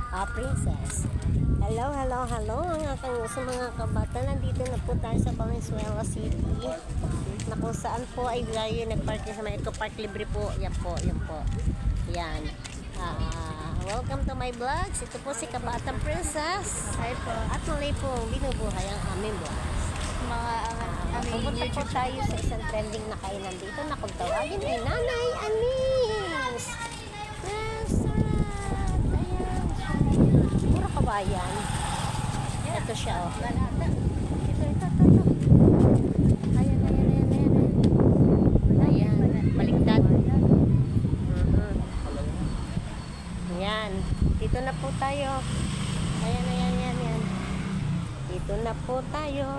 Princess. Hello, hello, hello sa mga kabata. Nandito na po tayo sa Valenzuela City na kung saan po ay tayo nagparking sa may Eco Park. Libre po. Yan po, yan po. Yan. Welcome to my vlogs. Ito po si Kabatang Princess. Hi po. At muli po binubuhay ang aming vlogs. Mga Pupunta po tayo sa isang trending na kainan dito na kung tawagin ay Nanay Anis. Restaurant. Ayan. Puro kawayan. Ito siya, oh. Ito. Ayan. Ayan. Baliktad. Ayan. Dito na po tayo. Ayan. Dito na po tayo.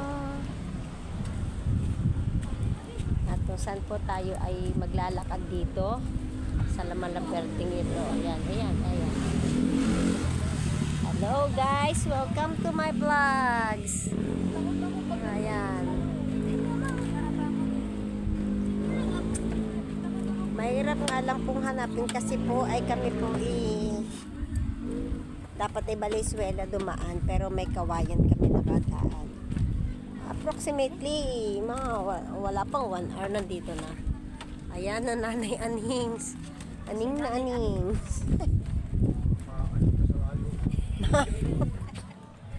At kung saan po tayo ay maglalakad dito sa Lamalaberding ito. Ayan. Hello guys, welcome to my vlogs. Ayan. Mahirap nga lang pong hanapin kasi po ay kami po dapat ay Valenzuela dumaan pero may kawayan kami nakadaan. Approximately wala pang 1 hour nandito na. Ayan na Nanay Anings. Aning na Anings.